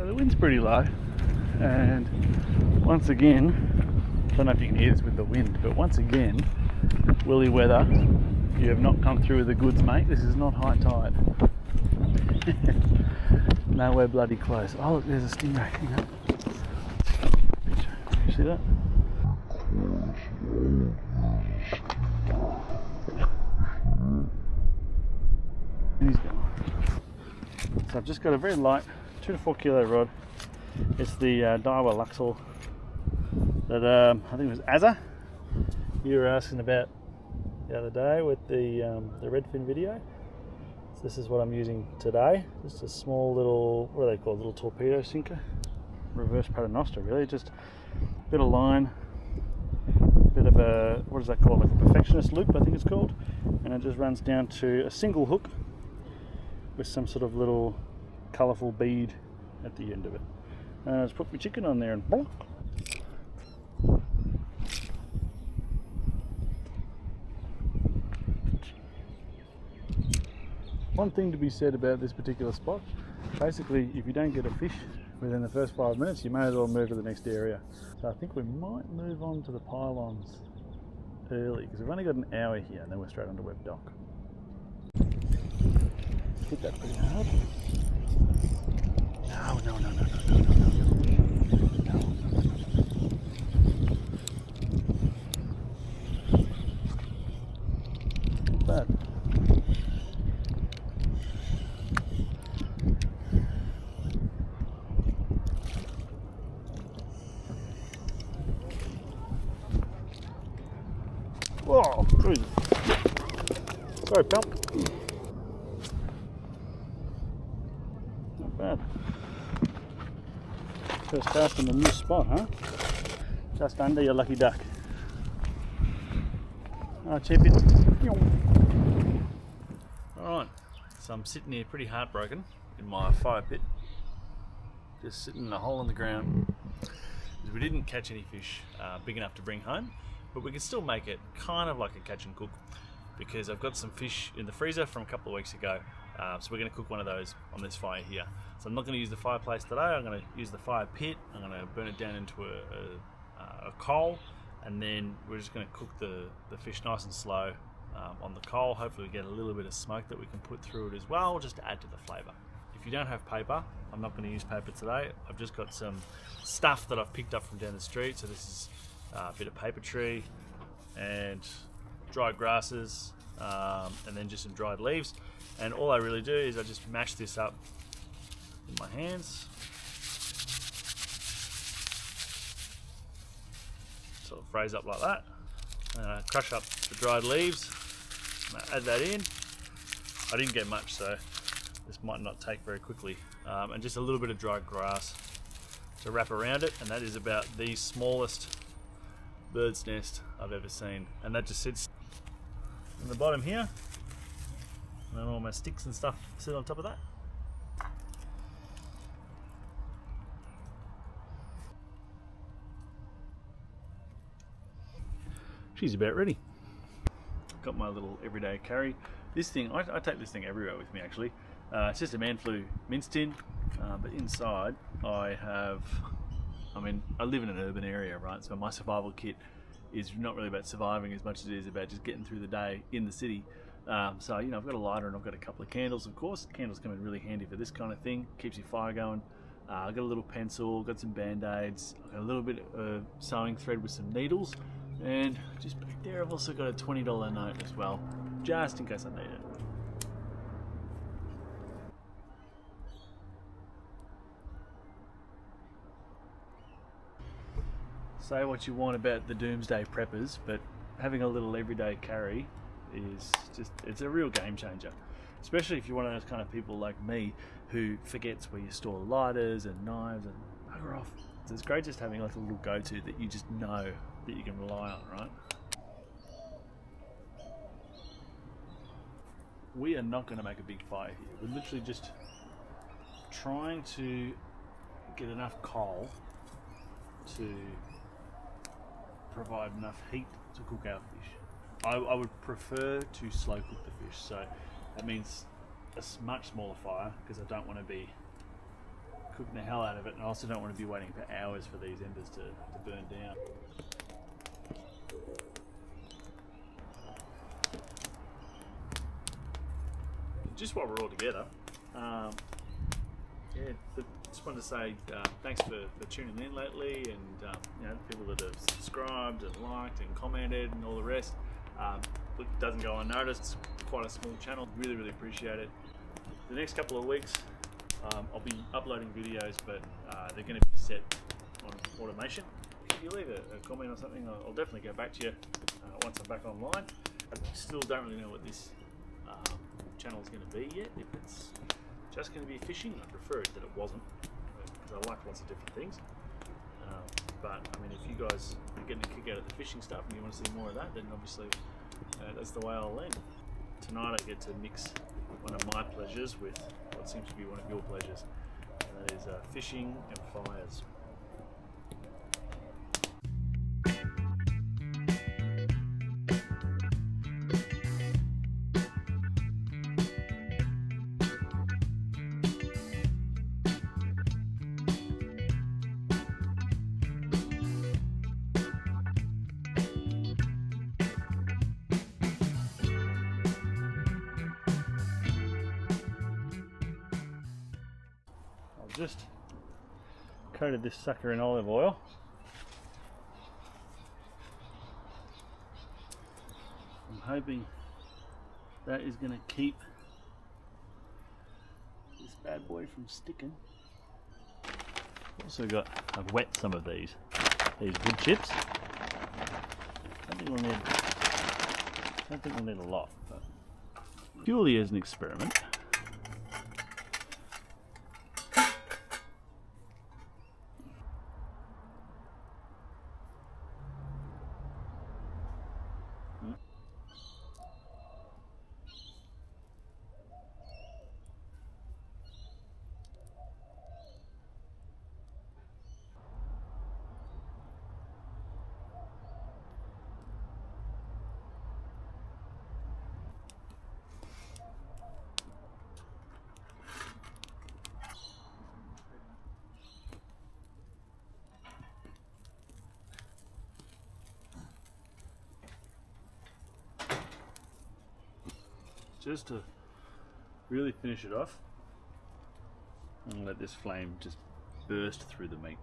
So the wind's pretty low, and once again, I don't know if you can hear this with the wind, but once again, Willy weather, you have not come through with the goods, mate. This is not high tide. Nowhere bloody close. Oh look, there's a stingray. Hang on. You see that? And he's gone. So I've just got a very light 2 to 4 kilo rod. It's the Daiwa Luxor that I think it was Azza you were asking about the other day with the redfin video. So this is what I'm using today. Just a small little, what do they call it, little torpedo sinker, reverse paternoster really, just a bit of line, bit of a, what is that called, like a perfectionist loop I think it's called, and it just runs down to a single hook with some sort of little colourful bead at the end of it. And I just put my chicken on there and bonk. One thing to be said about this particular spot, basically if you don't get a fish within the first 5 minutes, you may as well move to the next area. So I think we might move on to the pylons early, because we've only got an hour here and then we're straight onto Webb Dock. Hit that pretty hard. No. Not bad. Whoa, Jesus. Sorry, pal. Not bad. First cast in a new spot, huh? Just under your lucky duck. Oh, cheap it. Alright, so I'm sitting here pretty heartbroken in my fire pit. Just sitting in a hole in the ground. We didn't catch any fish big enough to bring home, but we can still make it kind of like a catch and cook, because I've got some fish in the freezer from a couple of weeks ago. So we're going to cook one of those on this fire here. So I'm not going to use the fireplace today. I'm going to use the fire pit. I'm going to burn it down into a coal, and then we're just going to cook the fish nice and slow on the coal. Hopefully we get a little bit of smoke that we can put through it as well, just to add to the flavour. If you don't have paper, I'm not going to use paper today. I've just got some stuff that I've picked up from down the street. So this is a bit of paper tree and dried grasses, and then just some dried leaves. And all I really do is I just mash this up in my hands. Sort of phrase up like that. And I crush up the dried leaves. And I add that in. I didn't get much, so this might not take very quickly. And just a little bit of dried grass to wrap around it. And that is about the smallest bird's nest I've ever seen. And that just sits in the bottom here. And then all my sticks and stuff sit on top of that. She's about ready. Got my little everyday carry. This thing, I take this thing everywhere with me actually. It's just a man flu mince tin, but inside I live in an urban area, right? So my survival kit is not really about surviving as much as it is about just getting through the day in the city. So, you know, I've got a lighter and I've got a couple of candles, of course. Candles come in really handy for this kind of thing. Keeps your fire going. I've got a little pencil, got some band-aids, I've got a little bit of sewing thread with some needles, and just back there I've also got a $20 note as well, just in case I need it. Say what you want about the doomsday preppers, but having a little everyday carry is just, it's a real game changer. Especially if you're one of those kind of people like me who forgets where you store lighters and knives and bugger off. So it's great just having like a little go-to that you just know that you can rely on, right? We are not going to make a big fire here. We're literally just trying to get enough coal to provide enough heat to cook our fish. I would prefer to slow cook the fish, so that means a much smaller fire, because I don't want to be cooking the hell out of it, and I also don't want to be waiting for hours for these embers to burn down. Just while we're all together, just wanted to say thanks for tuning in lately, and people that have subscribed and liked and commented and all the rest. It doesn't go unnoticed. It's quite a small channel. Really appreciate it. The next couple of weeks, I'll be uploading videos, but they're going to be set on automation. If you leave a comment or something, I'll definitely go back to you once I'm back online. I still don't really know what this channel is going to be yet. If it's just going to be fishing, I prefer it that it wasn't, because I like lots of different things. But I mean, if you guys are getting a kick out of the fishing stuff and you want to see more of that, then obviously that's the way I'll end. Tonight I get to mix one of my pleasures with what seems to be one of your pleasures, and that is fishing and fires. Just coated this sucker in olive oil. I'm hoping that is going to keep this bad boy from sticking. Also I've wet some of these wood chips. I don't think we'll need a lot, but purely as an experiment. Just to really finish it off, and let this flame just burst through the meat.